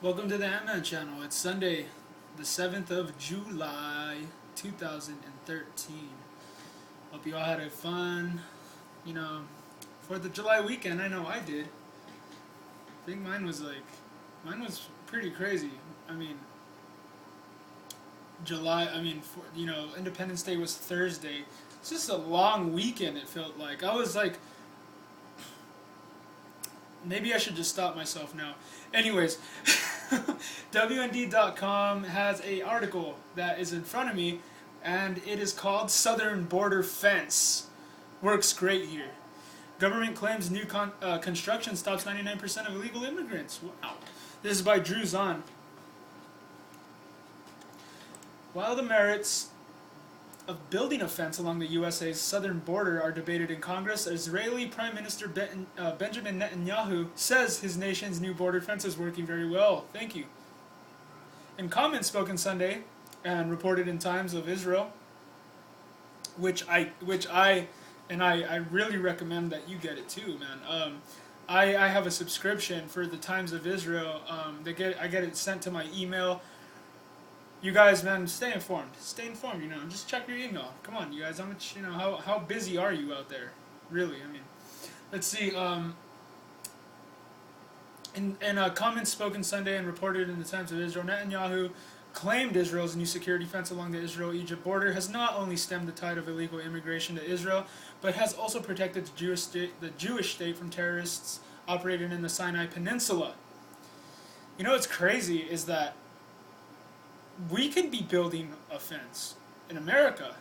Welcome to the Ant-Man channel. It's Sunday, the 7th of July, 2013. Hope you all had a fun, 4th of July weekend. I know I did. I think mine was pretty crazy. I mean, Independence Day was Thursday. It's just a long weekend, it felt like. I was like, maybe I should just stop myself now. Anyways, WND.com has a article that is in front of me, and it is called Southern Border Fence. Works great here. Government claims new construction stops 99% of illegal immigrants. Wow. This is by Drew Zahn. While the merits of building a fence along the USA's southern border are debated in Congress, Israeli Prime Minister Benjamin Netanyahu says his nation's new border fence is working very well. Thank you. In comments spoken Sunday and reported in Times of Israel, which I really recommend that you get it too, man. I have a subscription for the Times of Israel. I get it sent to my email. You guys, man, stay informed. Stay informed, Just check your email. Come on, you guys. How much, how busy are you out there? Really, I mean, let's see. In comments spoken Sunday and reported in the Times of Israel, Netanyahu claimed Israel's new security fence along the Israel-Egypt border has not only stemmed the tide of illegal immigration to Israel, but has also protected the Jewish state from terrorists operating in the Sinai Peninsula. You know what's crazy is that we could be building a fence in America,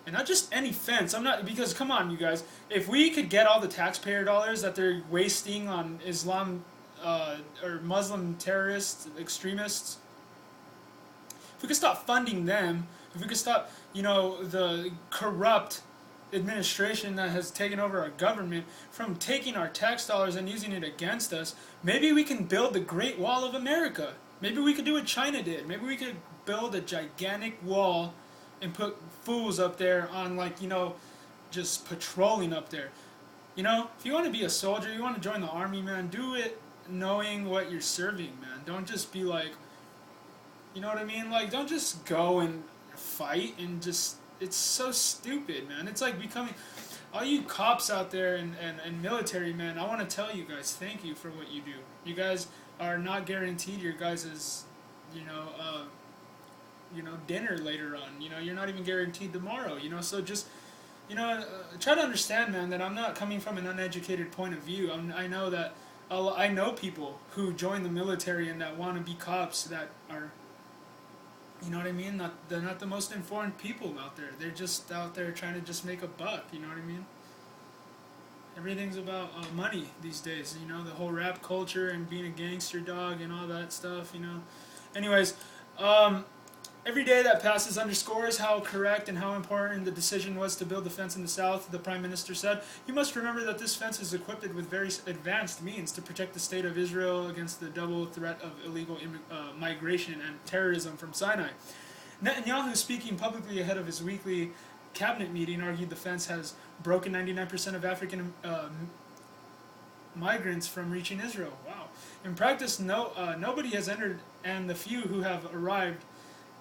and not just any fence. Because come on, you guys, if we could get all the taxpayer dollars that they're wasting on Islam or Muslim terrorists, extremists, if we could stop funding them, if we could stop, the corrupt administration that has taken over our government from taking our tax dollars and using it against us, maybe we can build the Great Wall of America. Maybe we could do what China did. Maybe we could build a gigantic wall and put fools up there on, just patrolling up there. If you want to be a soldier, you want to join the army, man, do it knowing what you're serving, man. Don't just be like, you know what I mean? Like, don't just go and fight and just, it's so stupid, man. It's like becoming, all you cops out there and military men, I want to tell you guys, thank you for what you do. You guys are not guaranteed your guys' dinner later on. You're not even guaranteed tomorrow. So just, try to understand, man, that I'm not coming from an uneducated point of view. I know that I know people who join the military and that want to be cops that are, you know what I mean? They're not the most informed people out there. They're just out there trying to just make a buck. You know what I mean? Everything's about money these days, the whole rap culture and being a gangster dog and all that stuff, Anyways, every day that passes underscores how correct and how important the decision was to build the fence in the south, the Prime Minister said. You must remember that this fence is equipped with very advanced means to protect the state of Israel against the double threat of illegal migration and terrorism from Sinai. Netanyahu, speaking publicly ahead of his weekly cabinet meeting, argued the fence has broken 99% of African migrants from reaching Israel. Wow. In practice, nobody has entered, and the few who have arrived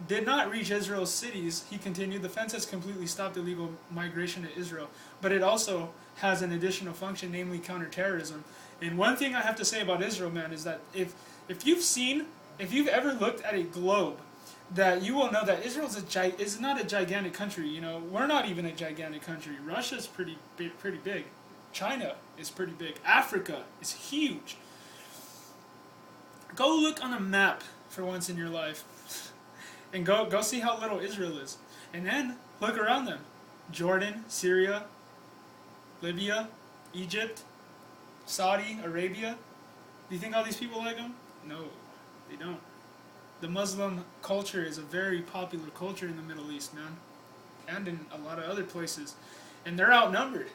did not reach Israel's cities. He continued, the fence has completely stopped illegal migration to Israel, but it also has an additional function, namely counterterrorism. And one thing I have to say about Israel, man, is that if you've ever looked at a globe, that you will know that Israel is not a gigantic country. We're not even a gigantic country. Russia's pretty big. China is pretty big. Africa is huge. Go look on a map for once in your life, and go see how little Israel is, and then look around them: Jordan, Syria, Libya, Egypt, Saudi Arabia. Do you think all these people like them? No, they don't. The Muslim culture is a very popular culture in the Middle East, man, and in a lot of other places, and they're outnumbered.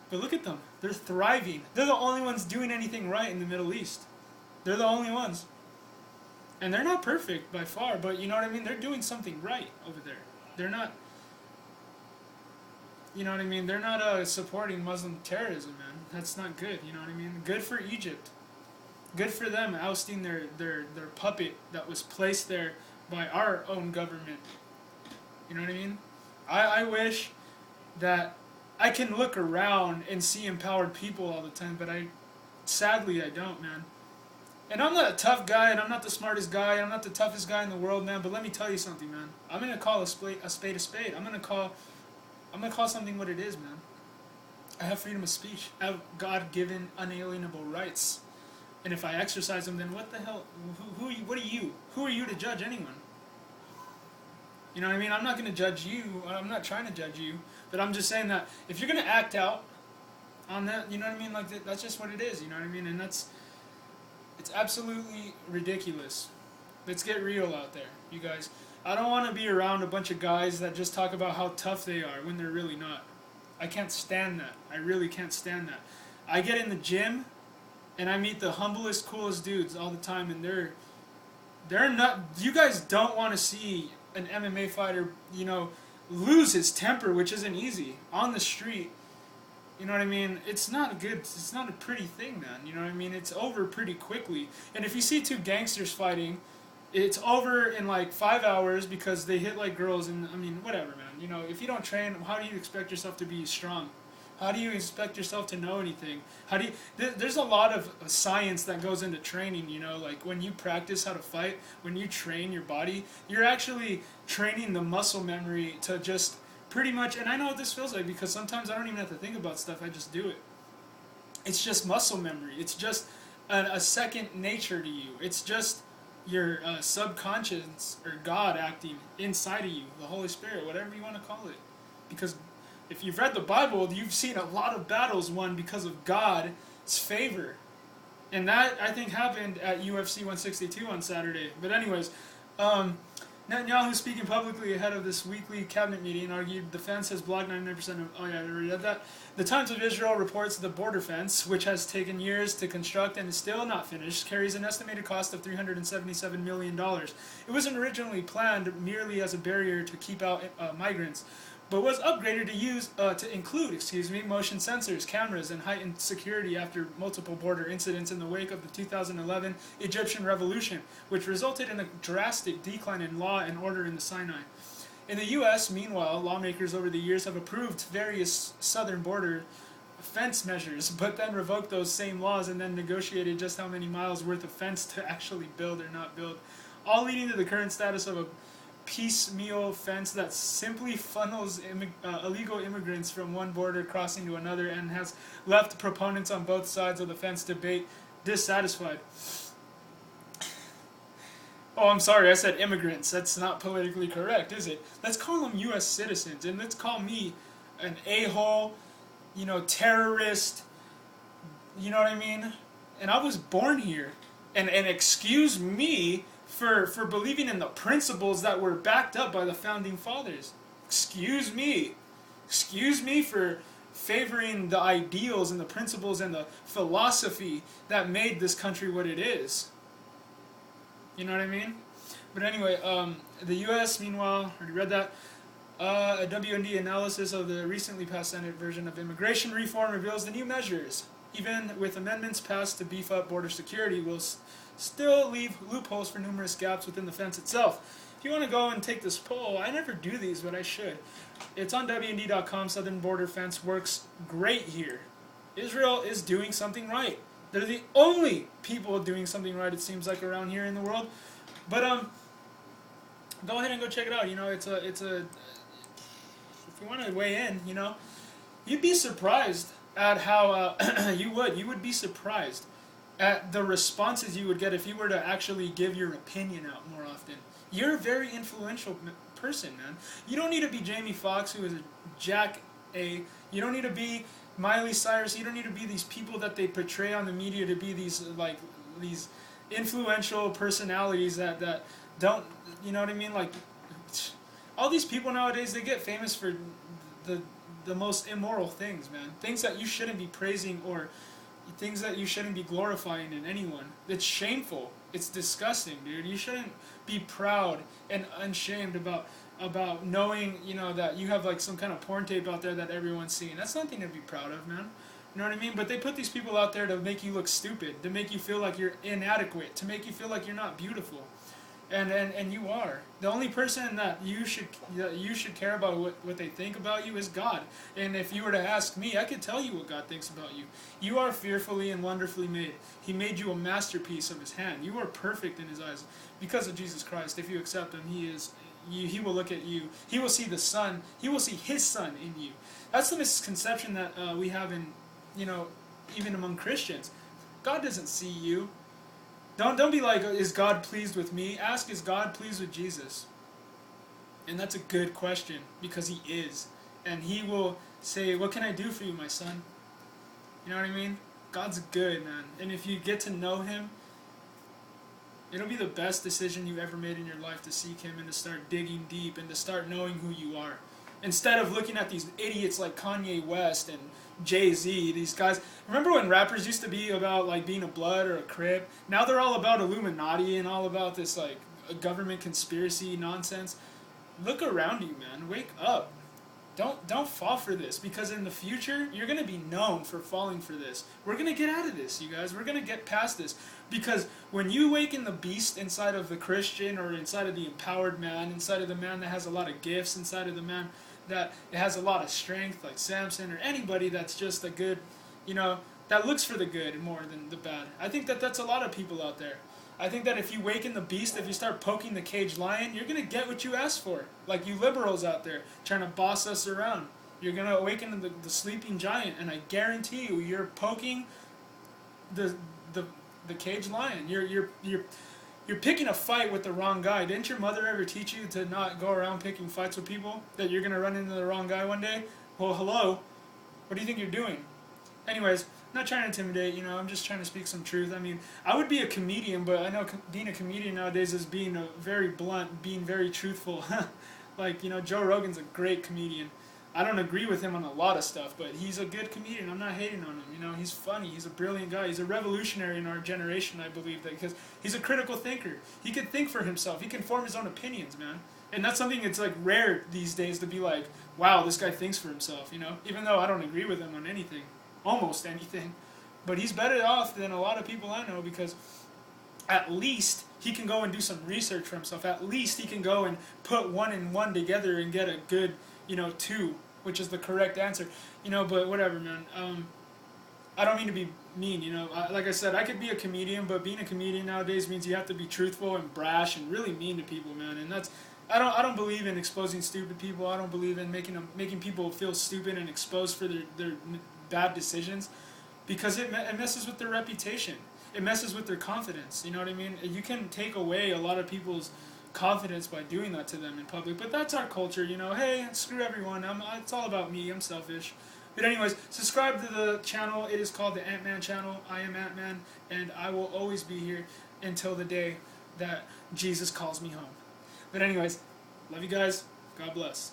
But look at them. They're thriving. They're the only ones doing anything right in the Middle East. They're the only ones. And they're not perfect by far, but you know what I mean? They're doing something right over there. They're not, They're not supporting Muslim terrorism, man. That's not good, you know what I mean? Good for Egypt. Good for them ousting their puppet that was placed there by our own government. You know what I mean? I wish that I can look around and see empowered people all the time, but sadly I don't, man. And I'm not a tough guy, and I'm not the smartest guy, and I'm not the toughest guy in the world, man. But let me tell you something, man. I'm gonna call a spade a spade. I'm gonna call something what it is, man. I have freedom of speech. I have God-given, unalienable rights. And if I exercise them, then what the hell? Who are you? What are you? Who are you to judge anyone? You know what I mean? I'm not going to judge you. I'm not trying to judge you. But I'm just saying that if you're going to act out on that, you know what I mean? Like, that's just what it is, you know what I mean? And it's absolutely ridiculous. Let's get real out there, you guys. I don't want to be around a bunch of guys that just talk about how tough they are when they're really not. I can't stand that. I really can't stand that. I get in the gym and I meet the humblest, coolest dudes all the time, and they're not. You guys don't want to see an MMA fighter, you know, lose his temper, which isn't easy on the street. You know what I mean? It's not good. It's not a pretty thing, man. You know what I mean? It's over pretty quickly. And if you see two gangsters fighting, it's over in like 5 hours because they hit like girls. And I mean, whatever, man. You know, if you don't train, how do you expect yourself to be strong? How do you expect yourself to know anything? How do you? There's a lot of science that goes into training. You know, like when you practice how to fight, when you train your body, you're actually training the muscle memory to just pretty much. And I know what this feels like because sometimes I don't even have to think about stuff. I just do it. It's just muscle memory. It's just a second nature to you. It's just your subconscious or God acting inside of you, the Holy Spirit, whatever you want to call it, because if you've read the Bible, you've seen a lot of battles won because of God's favor. And that, I think, happened at UFC 162 on Saturday. But anyways, Netanyahu, speaking publicly ahead of this weekly cabinet meeting, argued the fence has blocked 99% of... Oh yeah, I already read that. The Times of Israel reports the border fence, which has taken years to construct and is still not finished, carries an estimated cost of $377 million. It wasn't originally planned merely as a barrier to keep out migrants, but was upgraded to include motion sensors, cameras, and heightened security after multiple border incidents in the wake of the 2011 Egyptian Revolution, which resulted in a drastic decline in law and order in the Sinai. In the U.S., meanwhile, lawmakers over the years have approved various southern border fence measures, but then revoked those same laws and then negotiated just how many miles worth of fence to actually build or not build, all leading to the current status of a piecemeal fence that simply funnels illegal immigrants from one border crossing to another and has left proponents on both sides of the fence debate dissatisfied. Oh, I'm sorry, I said immigrants. That's not politically correct, is it? Let's call them U.S. citizens, and let's call me an a-hole, you know, terrorist, you know what I mean? And I was born here. And excuse me for believing in the principles that were backed up by the founding fathers. Excuse me. Excuse me for favoring the ideals and the principles and the philosophy that made this country what it is. You know what I mean? But anyway, the U.S., meanwhile, already read that. A WND analysis of the recently passed Senate version of immigration reform reveals the new measures, even with amendments passed to beef up border security, will still leave loopholes for numerous gaps within the fence itself. If you want to go and take this poll, I never do these, but I should. It's on WND.com. Southern border fence works great here. Israel is doing something right. They're the only people doing something right, it seems like, around here in the world. But go ahead and go check it out. You know, it's a. If you want to weigh in, you know, you'd be surprised at how you would be surprised at the responses you would get if you were to actually give your opinion out more often. You're a very influential person, man. You don't need to be Jamie Foxx, who is a jack A. You don't need to be Miley Cyrus. You don't need to be these people that they portray on the media to be these influential personalities that don't, you know what I mean? Like, all these people nowadays, they get famous for the most immoral things, man. Things that you shouldn't be praising or things that you shouldn't be glorifying in anyone. It's shameful. It's disgusting, dude. You shouldn't be proud and unshamed about knowing, you know, that you have like some kind of porn tape out there that everyone's seeing. That's nothing to be proud of, man. You know what I mean? But they put these people out there to make you look stupid, to make you feel like you're inadequate, to make you feel like you're not beautiful. And you are. The only person that you should care about what they think about you is God. And if you were to ask me, I could tell you what God thinks about you. You are fearfully and wonderfully made. He made you a masterpiece of his hand. You are perfect in his eyes because of Jesus Christ. If you accept him, he will look at you. He will see the Son. He will see his Son in you. That's the misconception that we have in, even among Christians. God doesn't see you. Don't be like, is God pleased with me? Ask, is God pleased with Jesus? And that's a good question, because he is. And he will say, what can I do for you, my son? You know what I mean? God's good, man. And if you get to know him, it'll be the best decision you ever made in your life to seek him and to start digging deep and to start knowing who you are. Instead of looking at these idiots like Kanye West and Jay-Z, these guys. Remember when rappers used to be about like being a Blood or a Crip? Now they're all about Illuminati and all about this like government conspiracy nonsense. Look around you, man. Wake up. Don't fall for this, because in the future you're gonna be known for falling for this. We're gonna get out of this, you guys. We're gonna get past this, because when you awaken the beast inside of the Christian, or inside of the empowered man, inside of the man that has a lot of gifts, inside of the man that has a lot of strength, like Samson, or anybody that's just a good, that looks for the good more than the bad. I think that that's a lot of people out there. I think that if you waken the beast, if you start poking the caged lion, you're going to get what you asked for. Like you liberals out there trying to boss us around. You're going to awaken the sleeping giant, and I guarantee you, you're poking the caged lion. You're picking a fight with the wrong guy. Didn't your mother ever teach you to not go around picking fights with people? That you're going to run into the wrong guy one day? Well, hello. What do you think you're doing? Anyways, I'm not trying to intimidate, I'm just trying to speak some truth. I mean, I would be a comedian, but I know being a comedian nowadays is being very blunt, being very truthful. Like, Joe Rogan's a great comedian. I don't agree with him on a lot of stuff, but he's a good comedian. I'm not hating on him. He's funny. He's a brilliant guy. He's a revolutionary in our generation, I believe, because he's a critical thinker. He can think for himself. He can form his own opinions, man. And that's something that's like rare these days, to be like, wow, this guy thinks for himself, even though I don't agree with him on anything, almost anything. But he's better off than a lot of people I know, because at least he can go and do some research for himself. At least he can go and put one and one together and get a good, 2, which is the correct answer. But whatever, man. I don't mean to be mean, like I said, I could be a comedian, but being a comedian nowadays means you have to be truthful and brash and really mean to people, man. And that's, I don't believe in exposing stupid people. I don't believe in making people feel stupid and exposed for their bad decisions, because it messes with their reputation. It messes with their confidence. You know what I mean? You can take away a lot of people's confidence by doing that to them in public. But that's our culture, Hey, screw everyone. It's all about me. I'm selfish. But anyways, subscribe to the channel. It is called the Ant-Man channel. I am Ant-Man, and I will always be here until the day that Jesus calls me home. But anyways, love you guys. God bless.